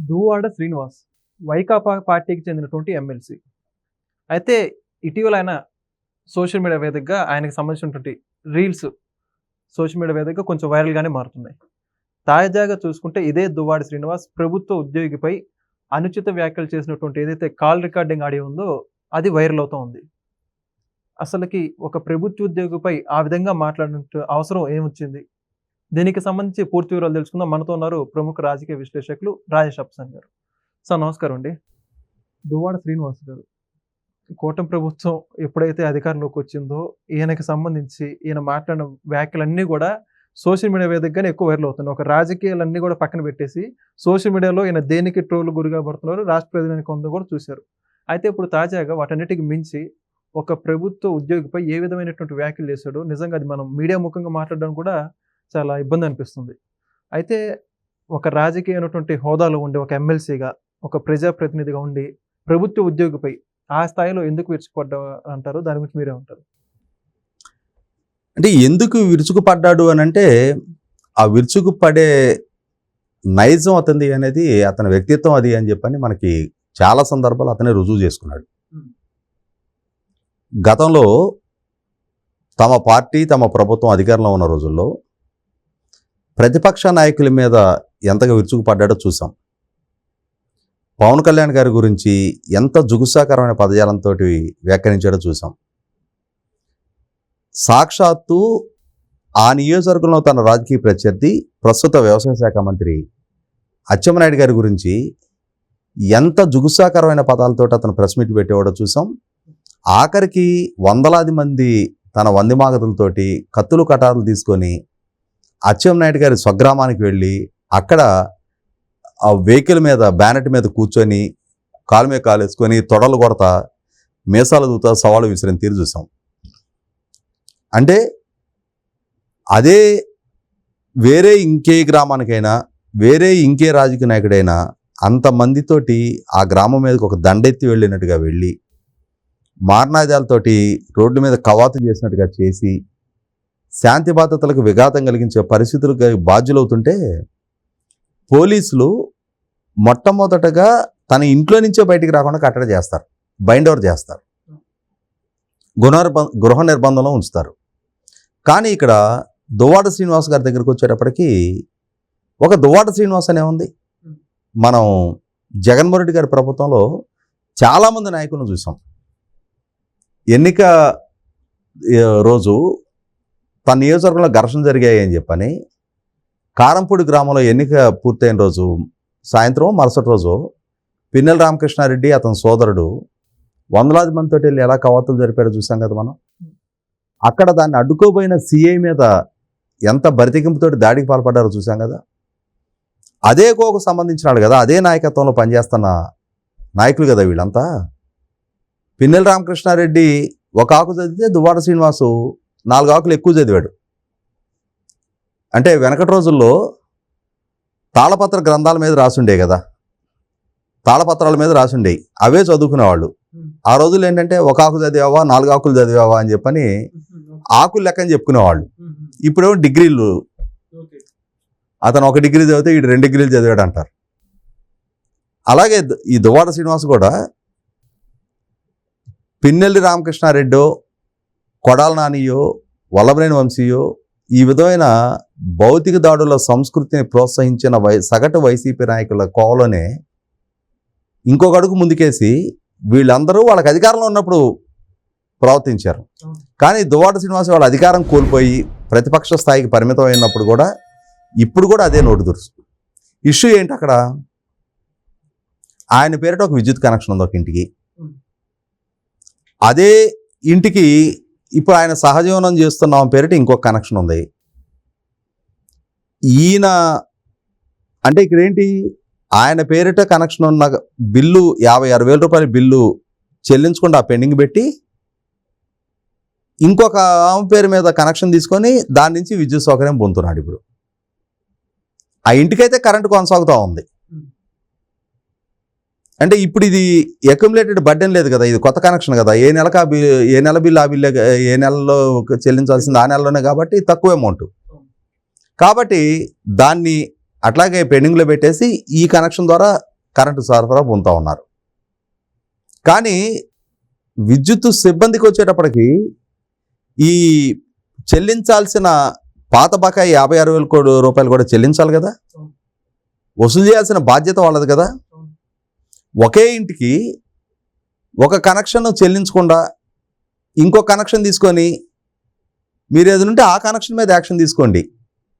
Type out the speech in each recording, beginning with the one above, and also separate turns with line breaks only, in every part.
దువ్వాడ శ్రీనివాస్ వైకాపా పార్టీకి చెందినటువంటి ఎమ్మెల్సీ. అయితే ఇటీవల ఆయన సోషల్ మీడియా వేదికగా ఆయనకు సంబంధించినటువంటి రీల్స్ సోషల్ మీడియా వేదికగా కొంచెం వైరల్‌గానే మారుతున్నాయి. తాజాగా చూసుకుంటే ఇదే దువ్వాడ శ్రీనివాస్ ప్రభుత్వ ఉద్యోగిపై అనుచిత వ్యాఖ్యలు చేసినటువంటి ఏదైతే కాల్ రికార్డింగ్ ఆడియో ఉందో అది వైరల్ అవుతా ఉంది. అసలకి ఒక ప్రభుత్వ ఉద్యోగిపై ఆ విధంగా మాట్లాడినంత అవసరం ఏమొచ్చింది? దీనికి సంబంధించి పూర్తి వివరాలు తెలుసుకుందాం. మనతో ఉన్నారు ప్రముఖ రాజకీయ విశ్లేషకులు రాజేష్ అప్సన్ గారు. సార్ నమస్కారం అండి. దువ్వాడ శ్రీనివాస్ గారు, కూటమి ప్రభుత్వం ఎప్పుడైతే అధికారంలోకి వచ్చిందో ఈయనకి సంబంధించి ఈయన మాట్లాడిన వ్యాఖ్యలన్నీ కూడా సోషల్ మీడియా వేదికగానే ఎక్కువ వైరల్ అవుతున్నాయి. ఒక రాజకీయాలన్నీ కూడా పక్కన పెట్టేసి సోషల్ మీడియాలో ఈయన దేనికి ట్రోల్ గురిగా పడుతున్నారు, రాష్ట్ర ప్రజలకు ఉందో కూడా చూశారు. అయితే ఇప్పుడు తాజాగా వాటన్నిటికి మించి ఒక ప్రభుత్వ ఉద్యోగిపై ఏ విధమైనటువంటి వ్యాఖ్యలు చేశాడో నిజంగా అది మనం మీడియా ముఖంగా మాట్లాడడం కూడా చాలా ఇబ్బంది అనిపిస్తుంది. అయితే ఒక రాజకీయ అయినటువంటి హోదాలో ఉండి ఒక ఎమ్మెల్సీగా ఒక ప్రజాప్రతినిధిగా ఉండి ప్రభుత్వ ఉద్యోగిపై ఆ స్థాయిలో ఎందుకు విరుచుకుపడ్డా అంటారు? దాని గురించి మీరేమంటారు?
అంటే ఎందుకు విరుచుకుపడ్డాడు అని అంటే ఆ విరుచుకుపడే నైజం అతనిది అనేది అతని వ్యక్తిత్వం అది అని చెప్పని మనకి చాలా సందర్భాలు అతనే రుజువు చేసుకున్నాడు. గతంలో తమ పార్టీ తమ ప్రభుత్వం అధికారంలో ఉన్న రోజుల్లో ప్రతిపక్ష నాయకుల మీద ఎంతగా విరుచుకుపడ్డాడో చూసాం. పవన్ కళ్యాణ్ గారి గురించి ఎంత జుగుసాకరమైన పదజాలంతో వ్యాఖ్యానించాడో చూసాం. సాక్షాత్తు ఆ నియోజకవర్గంలో తన రాజకీయ ప్రత్యర్థి ప్రస్తుత వ్యవసాయ శాఖ మంత్రి అచ్చెన్నాయుడు గారి గురించి ఎంత జుగుసాకరమైన పదాలతో అతను ప్రెస్ మీట్ పెట్టేవాడో చూసాం. ఆఖరికి వందలాది మంది తన వందిమాగతులతోటి కత్తులు కటారులు తీసుకొని అచ్చెన్నాయుడు గారి స్వగ్రామానికి వెళ్ళి అక్కడ ఆ వెహికల్ మీద బ్యానెట్ మీద కూర్చొని కాలు మీద కాలు వేసుకొని తొడలు కొడతా మీసాలు దూతా సవాలు విసిరిన తీరు చూసాం. అంటే అదే వేరే ఇంకే గ్రామానికైనా వేరే ఇంకే రాజకీయ నాయకుడైనా అంతమందితోటి ఆ గ్రామం మీదకి ఒక దండెత్తి వెళ్ళినట్టుగా వెళ్ళి మారణాదాలతోటి రోడ్ల మీద కవాతు చేసినట్టుగా చేసి శాంతి భద్రతలకు విఘాతం కలిగించే పరిస్థితులకు బాధ్యులవుతుంటే పోలీసులు మొట్టమొదటగా తన ఇంట్లో నుంచే బయటికి రాకుండా కట్టడి చేస్తారు, బైండ్ ఓవర్ చేస్తారు, గృహ నిర్బంధంలో ఉంచుతారు. కానీ ఇక్కడ దువ్వాడ శ్రీనివాస్ గారి దగ్గరికి వచ్చేటప్పటికి ఒక దువ్వాడ శ్రీనివాస్ అనే ఉంది. మనం జగన్మోహన్ రెడ్డి గారి ప్రభుత్వంలో చాలామంది నాయకులను చూసాం. ఎన్నిక రోజు తన నియోజకవర్గంలో ఘర్షణ జరిగాయి అని చెప్పని కారంపూడి గ్రామంలో ఎన్నిక పూర్తయిన రోజు సాయంత్రం మరుసటి రోజు పిన్నెల రామకృష్ణారెడ్డి అతని సోదరుడు వందలాది మందితో వెళ్ళి ఎలా కవాతులు జరిపాడో చూసాం కదా మనం. అక్కడ దాన్ని అడ్డుకోబోయిన సిఐ మీద ఎంత బరితెగింపుతో దాడికి పాల్పడ్డారో చూసాం కదా. అదే కోకు సంబంధించినాడు కదా, అదే నాయకత్వంలో పనిచేస్తున్న నాయకులు కదా వీళ్ళంతా. పిన్నెల రామకృష్ణారెడ్డి ఒక ఆకు చదివితే దువ్వాడ శ్రీనివాసు 4 ఆకులు ఎక్కువ చదివాడు. అంటే వెనకటి రోజుల్లో తాళపత్ర గ్రంథాల మీద రాసుండే కదా, తాళపత్రాల మీద రాసుండే, అవే చదువుకునేవాళ్ళు. ఆ రోజుల్లో ఏంటంటే ఒక ఆకు చదివావా 4 ఆకులు చదివావా అని చెప్పని ఆకులు లెక్కని చెప్పుకునేవాళ్ళు. ఇప్పుడేమో డిగ్రీలు, అతను 1 డిగ్రీ చదివితే వీడు 2 డిగ్రీలు చదివాడు అంటారు. అలాగే ఈ దువ్వాడ శ్రీనివాస్ కూడా పిన్నెల్లి రామకృష్ణారెడ్డో కొడాల నానియో వల్లభనేని వంశీయో ఈ విధమైన భౌతిక దాడుల సంస్కృతిని ప్రోత్సహించిన సగటు వైసీపీ నాయకుల కోవలోనే ఇంకొక అడుగు ముందుకేసి వీళ్ళందరూ వాళ్ళకి అధికారంలో ఉన్నప్పుడు ప్రవర్తించారు. కానీ దువ్వాడ శ్రీనివాస్ వాళ్ళ అధికారం కోల్పోయి ప్రతిపక్ష స్థాయికి పరిమితం అయినప్పుడు కూడా ఇప్పుడు కూడా అదే నోటు దురుసు. ఇష్యూ ఏంటి అక్కడ? ఆయన పేరిట ఒక విద్యుత్ కనెక్షన్ ఉంది ఒక ఇంటికి. అదే ఇంటికి ఇప్పుడు ఆయన సహజీవనం చేస్తున్నాం పేరిట ఇంకొక కనెక్షన్ ఉంది. ఈయన అంటే ఇక్కడ ఏంటి, ఆయన పేరిట కనెక్షన్ ఉన్న బిల్లు 56,000 రూపాయల బిల్లు చెల్లించకుండా పెండింగ్ పెట్టి ఇంకొక ఆమె పేరు మీద కనెక్షన్ తీసుకొని దాని నుంచి విద్యుత్ సౌకర్యం పొందుతున్నాడు. ఇప్పుడు ఆ ఇంటికైతే కరెంటు కొనసాగుతూ ఉంది. అంటే ఇప్పుడు ఇది అక్యుములేటెడ్ బర్డెన్ లేదు కదా, ఇది కొత్త కనెక్షన్ కదా. ఏ నెల బిల్లు ఆ బిల్లు ఏ నెలలో చెల్లించాల్సింది ఆ నెలలోనే కాబట్టి తక్కువ అమౌంట్. కాబట్టి దాన్ని అట్లాగే పెండింగ్లో పెట్టేసి ఈ కనెక్షన్ ద్వారా కరెంటు సరఫరా పొందుతూ ఉన్నారు. కానీ విద్యుత్ సిబ్బందికి వచ్చేటప్పటికి ఈ చెల్లించాల్సిన పాత బకాయి 56,000 కోట్ల రూపాయలు కూడా చెల్లించాలి కదా, వసూలు చేయాల్సిన బాధ్యత వాళ్ళది కదా. ఒకే ఇంటికి ఒక కనెక్షన్ చెల్లించకుండా ఇంకో కనెక్షన్ తీసుకొని మీరు ఏదైనా ఆ కనెక్షన్ మీద యాక్షన్ తీసుకోండి.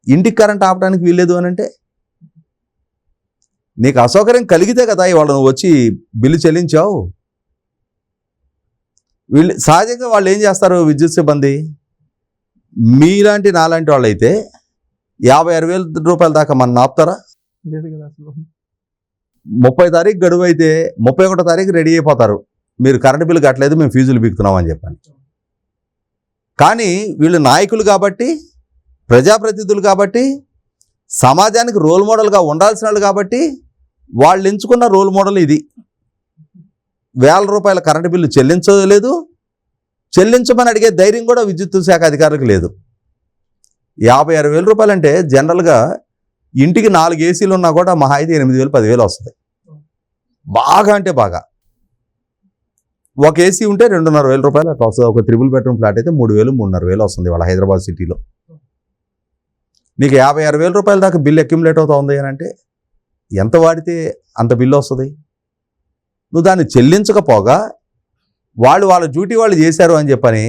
ఇంటికి కరెంట్ ఆపడానికి వీల్లేదు అని అంటే నీకు అసౌకర్యం కలిగితే కదా ఇవాళ నువ్వు వచ్చి బిల్లు చెల్లించావు. సహజంగా వాళ్ళు ఏం చేస్తారు, విద్యుత్ సిబ్బంది మీలాంటి నాలాంటి వాళ్ళు అయితే 56,000 రూపాయల దాకా మన ఆపుతారా?
లేదు కదా అసలు.
30 తారీఖు గడువు అయితే 31 తారీఖు రెడీ అయిపోతారు, మీరు కరెంటు బిల్లు కట్టలేదు మేము ఫీజులు బిగుతున్నాం అని చెప్పని. కానీ వీళ్ళు నాయకులు కాబట్టి, ప్రజాప్రతినిధులు కాబట్టి, సమాజానికి రోల్ మోడల్గా ఉండాల్సిన వాళ్ళు కాబట్టి వాళ్ళు ఎంచుకున్న రోల్ మోడల్ ఇది. 1,000 రూపాయల కరెంటు బిల్లు చెల్లించలేదు, చెల్లించమని అడిగే ధైర్యం కూడా విద్యుత్ శాఖ అధికారులకు లేదు. 56,000 రూపాయలు అంటే జనరల్గా ఇంటికి 4 ఏసీలు ఉన్నా కూడా మహా అయితే 8,000 10,000 వస్తుంది. బాగా అంటే బాగా ఒక ఏసీ ఉంటే 2,500 రూపాయలు అట్లా వస్తుంది. ఒక 3 బెడ్రూమ్ ఫ్లాట్ అయితే 3,000 3,500 వస్తుంది వాళ్ళ హైదరాబాద్ సిటీలో. నీకు 56,000 రూపాయల దాకా బిల్ అక్యుములేట్ అవుతుంది అని అంటే ఎంత వాడితే అంత బిల్లు వస్తుంది. నువ్వు దాన్ని చెల్లించకపోగా వాళ్ళ డ్యూటీ వాళ్ళు చేశారు అని చెప్పని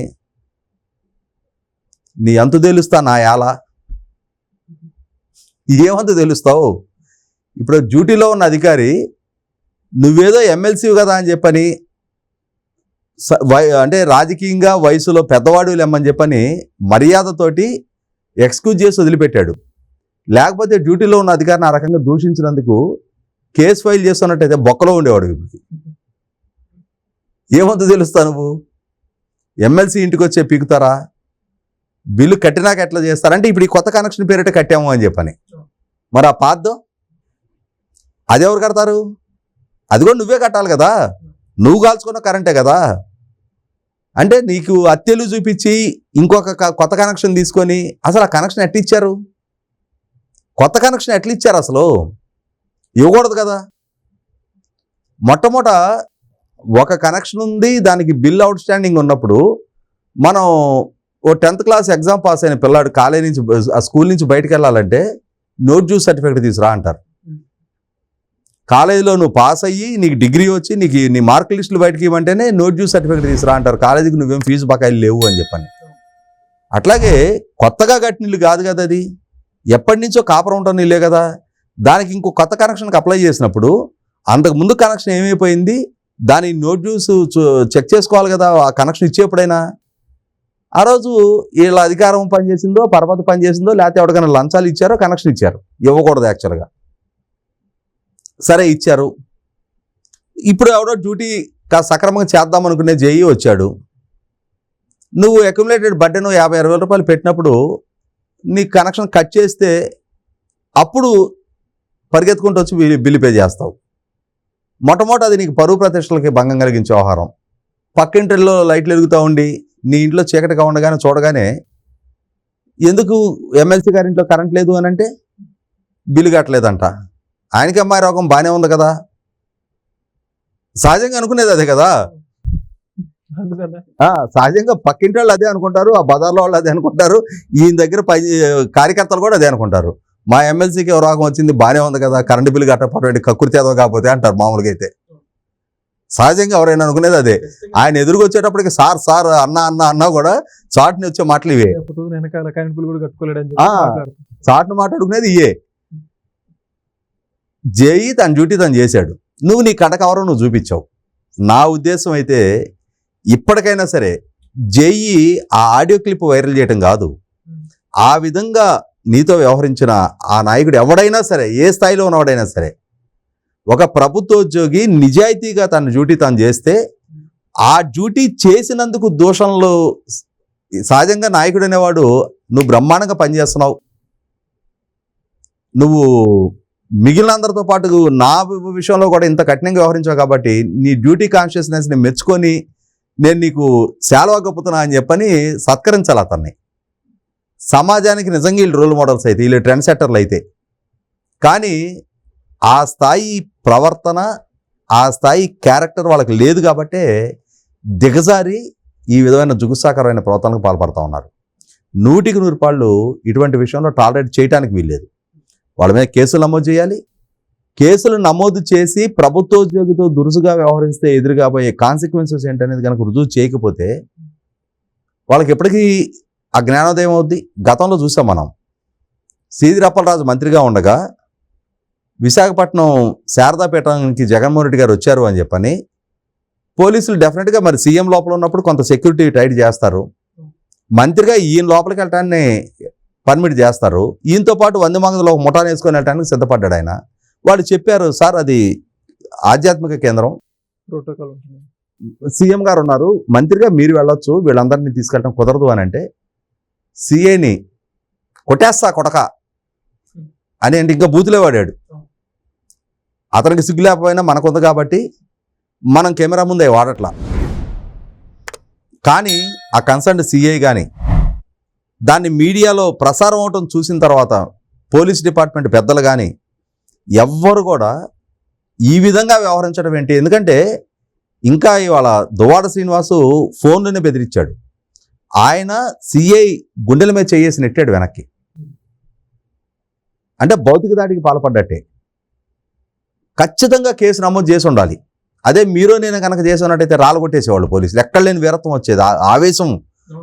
నీ అంతు తెలుస్తా నా యాల ఏమంత తెలుస్తావు. ఇప్పుడు డ్యూటీలో ఉన్న అధికారి నువ్వేదో ఎమ్మెల్సీ కదా అని చెప్పని అంటే రాజకీయంగా వయసులో పెద్దవాడు లేమని చెప్పని మర్యాదతోటి ఎక్స్క్యూజ్ చేసి వదిలిపెట్టాడు. లేకపోతే డ్యూటీలో ఉన్న అధికారిని ఆ రకంగా దూషించినందుకు కేసు ఫైల్ చేస్తున్నట్టయితే బొక్కలో ఉండేవాడు. ఇప్పుడు ఏమంత తెలుస్తా నువ్వు? ఎమ్మెల్సీ ఇంటికి వచ్చే పీకుతారా? బిల్లు కట్టినాక ఎట్లా చేస్తారంటే ఇప్పుడు ఈ కొత్త కనెక్షన్ పేరిట కట్టాము అని చెప్పని. మరి ఆ పాద్దో అదెవరు కడతారు? అది కూడా నువ్వే కట్టాలి కదా, నువ్వు కాల్చుకున్న కరెంటే కదా. అంటే నీకు అత్తెలు చూపించి ఇంకొక కొత్త కనెక్షన్ తీసుకొని అసలు ఆ కనెక్షన్ ఎట్లా ఇచ్చారు? కొత్త కనెక్షన్ ఎట్లా ఇచ్చారు? అసలు ఇవ్వకూడదు కదా. మొట్టమొదట ఒక కనెక్షన్ ఉంది, దానికి బిల్ అవుట్ స్టాండింగ్ ఉన్నప్పుడు మనం ఓ 10th క్లాస్ ఎగ్జామ్ పాస్ అయిన పిల్లాడు కాలేజ్ నుంచి ఆ స్కూల్ నుంచి బయటకు వెళ్ళాలంటే నోట్ జ్యూస్ సర్టిఫికేట్ తీసుకురా అంటారు. కాలేజీలో నువ్వు పాస్ అయ్యి నీకు డిగ్రీ వచ్చి నీ మార్క్ లిస్టులు బయటకి ఇవ్వమంటేనే నోట్ జ్యూస్ సర్టిఫికేట్ తీసుకురా అంటారు. కాలేజీకి నువ్వేం ఫీజు బకాయిలు లేవు అని చెప్పని. అట్లాగే కొత్తగా కట్టిన ఇల్లు కాదు కదా అది, ఎప్పటి నుంచో కాపురం ఉంటుంది ఇల్లే కదా. దానికి ఇంకో కొత్త కనెక్షన్కి అప్లై చేసినప్పుడు అంతకు ముందు కనెక్షన్ ఏమైపోయింది, దాని నోట్ జ్యూస్ చెక్ చేసుకోవాలి కదా ఆ కనెక్షన్ ఇచ్చేప్పుడైనా. ఆ రోజు వీళ్ళ అధికారం పనిచేసిందో పరపతి పనిచేసిందో లేకపోతే ఎవరికైనా లంచాలు ఇచ్చారో కనెక్షన్ ఇచ్చారు. ఇవ్వకూడదు యాక్చువల్గా. సరే ఇచ్చారు. ఇప్పుడు ఎవడో డ్యూటీ సక్రమంగా చేద్దాం అనుకునే జేఈ వచ్చాడు. నువ్వు అక్యుములేటెడ్ బడ్డెను 56,000 రూపాయలు పెట్టినప్పుడు నీ కనెక్షన్ కట్ చేస్తే అప్పుడు పరిగెత్తుకుంటూ వచ్చి బిల్లు పే చేస్తావు. మొట్టమొదటి అది నీకు పరువు ప్రతిష్టలకి భంగం కలిగించే వ్యవహారం. పక్కింటిలో లైట్లు ఎలుగుతూ ఉండి నీ ఇంట్లో చీకటిగా ఉండగానే చూడగానే ఎందుకు ఎమ్మెల్సీ గారి ఇంట్లో కరెంట్ లేదు అని అంటే బిల్లు కట్టలేదంట. ఆయనకి అమ్మాయి రోగం బాగానే ఉంది కదా. సహజంగా అనుకునేది అదే కదా. సహజంగా పక్కింటి వాళ్ళు అదే అనుకుంటారు, ఆ బజార్లో వాళ్ళు అదే అనుకుంటారు, ఈయన దగ్గర కార్యకర్తలు కూడా అదే అనుకుంటారు. మా ఎమ్మెల్సీకి రోగం వచ్చింది బాగానే ఉంది కదా, కరెంటు బిల్లు కట్టకపోతే కక్కుర్తి ఏదో కాకపోతే అంటారు మామూలుగా అయితే. సహజంగా ఎవరైనా అనుకునేది అదే. ఆయన ఎదురుకు వచ్చేటప్పటికి సార్ సార్ అన్నా కూడా చాటుని వచ్చే మాటలు ఇవే. చాటును మాట్లాడుకునేది ఇయే. జేఈ తన డ్యూటీ తను చేశాడు, నువ్వు నీ కటకవరం నువ్వు చూపించావు. నా ఉద్దేశం అయితే ఇప్పటికైనా సరే జేఈ ఆ ఆడియో క్లిప్ వైరల్ చేయటం కాదు, ఆ విధంగా నీతో వ్యవహరించిన ఆ నాయకుడు ఎవడైనా సరే, ఏ స్థాయిలో ఉన్నవాడైనా సరే, ఒక ప్రభుత్వోద్యోగి నిజాయితీగా తన డ్యూటీ తను చేస్తే ఆ డ్యూటీ చేసినందుకు దోషంలో సహజంగా నాయకుడు అనేవాడు నువ్వు బ్రహ్మాండంగా పనిచేస్తున్నావు, నువ్వు మిగిలిన అందరితో పాటు నా విషయంలో కూడా ఇంత కఠినంగా వ్యవహరించావు కాబట్టి నీ డ్యూటీ కాన్షియస్నెస్ని మెచ్చుకొని నేను నీకు సేవ గొప్పతున్నా అని చెప్పని సత్కరించాలి అతన్ని. సమాజానికి నిజంగా వీళ్ళు రోల్ మోడల్స్ అయితే, వీళ్ళు ట్రెండ్ సెట్టర్లు అయితే. కానీ ఆ స్థాయి ప్రవర్తన, ఆ స్థాయి క్యారెక్టర్ వాళ్ళకి లేదు కాబట్టే దిగజారి ఈ విధమైన జుగుత్సాకరమైన ప్రవర్తనకు పాల్పడుతూ ఉన్నారు. 100% ఇటువంటి విషయంలో టాలరేట్ చేయడానికి వీల్లేదు. వాళ్ళ మీద కేసులు నమోదు చేయాలి. కేసులు నమోదు చేసి ప్రభుత్వోద్యోగితో దురుసుగా వ్యవహరిస్తే ఎదురు కాబోయే కాన్సిక్వెన్సెస్ ఏంటనేది కనుక రుజువు చేయకపోతే వాళ్ళకి ఎప్పటికీ ఆ జ్ఞానోదయం అవుద్ది. గతంలో చూసాం మనం, సీదిరి అప్పలరాజు మంత్రిగా ఉండగా విశాఖపట్నం శారదాపీఠానికి జగన్మోహన్ రెడ్డి గారు వచ్చారు అని చెప్పని పోలీసులు డెఫినెట్గా మరి సీఎం లోపల ఉన్నప్పుడు కొంత సెక్యూరిటీ టైట్ చేస్తారు. మంత్రిగా ఈయన లోపలికి వెళ్ళటాన్ని పర్మిట్ చేస్తారు. ఈయనతో పాటు 100 మందిలో ఒక ముఠాను వేసుకొని వెళ్ళడానికి సిద్ధపడ్డాడు ఆయన. వాళ్ళు చెప్పారు, సార్ అది ఆధ్యాత్మిక కేంద్రం,
ప్రోటోకాల్ ఉంటుంది.
సీఎం గారు ఉన్నారు, మంత్రిగా మీరు వెళ్ళొచ్చు, వీళ్ళందరినీ తీసుకెళ్ళడం కుదరదు అని అంటే సిఐని కొట్టేస్తా కొడక అని అంటే ఇంకా బూతులే వాడాడు. అతనికి సిగ్గు లేకపోయినా మనకుంది కాబట్టి మనం కెమెరా ముందే వాడట్లా. కానీ ఆ కన్సర్న్ సిఐ కానీ దాన్ని మీడియాలో ప్రసారం అవటం చూసిన తర్వాత పోలీస్ డిపార్ట్మెంట్ పెద్దలు కానీ ఎవ్వరు కూడా ఈ విధంగా వ్యవహరించడం ఏంటి? ఎందుకంటే ఇంకా ఇవాళ దువ్వాడ శ్రీనివాసు ఫోన్లోనే బెదిరించాడు. ఆయన సిఐ గుండెల మీద చేసి నెట్టాడు వెనక్కి. అంటే భౌతిక దాడికి పాల్పడ్డట్టే. ఖచ్చితంగా కేసు నమోదు చేసి ఉండాలి. అదే మీరు నేను కనుక చేసి ఉన్నట్టయితే రాళ్ళు కొట్టేసేవాళ్ళు పోలీసులు. ఎక్కడ లేని వీరత్వం వచ్చేది, ఆవేశం,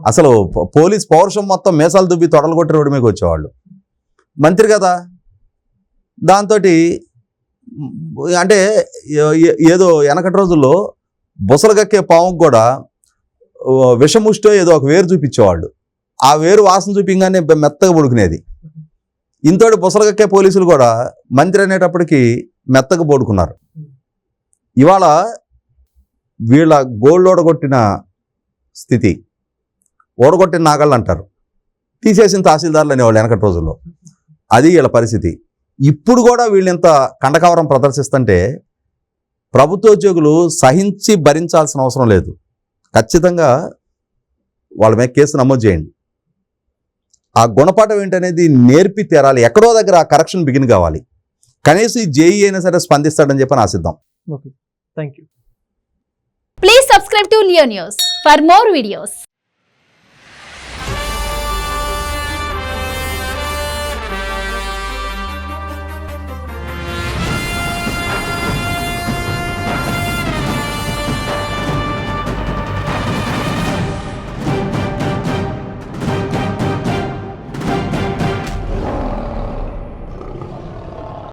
అసలు పోలీస్ పౌరుషం మొత్తం మీసాలు దుబ్బి తొడలు కొట్టి రోడ్డు మీదకి వచ్చేవాళ్ళు. మంత్రి కదా, దాంతో అంటే ఏదో వెనకటి రోజుల్లో బుసలగక్కే పాముకు కూడా విషముష్టో ఏదో ఒక వేరు చూపించేవాళ్ళు. ఆ వేరు వాసన చూపించగానే మెత్తగా పడుకునేది. ఇంతోటి బుసలగక్కే పోలీసులు కూడా మంత్రి అనేటప్పటికీ మెత్తగా పడుకున్నారు. ఇవాళ వీళ్ళ గోల్డ్ ఓడగొట్టిన స్థితి, ఓడగొట్టిన నాగళ్ళు అంటారు, తీసేసిన తహసీల్దార్లు అనేవాళ్ళు వెనకటి రోజుల్లో. అది వీళ్ళ పరిస్థితి. ఇప్పుడు కూడా వీళ్ళు ఇంత కండకవరం ప్రదర్శిస్తుంటే ప్రభుత్వోద్యోగులు సహించి భరించాల్సిన అవసరం లేదు. ఖచ్చితంగా వాళ్ళ మీద కేసు నమోదు చేయండి. ఆ గుణపాఠం ఏంటనేది నేర్పి తీరాలి. ఎక్కడో దగ్గర ఆ కరెక్షన్ బిగిన్ కావాలి. కనీసం ఈ జేఈ అయినా సరే స్పందిస్తాడని చెప్పి ఆశిద్దాం.
Okay, thank you.
Please subscribe to Leo News for more videos.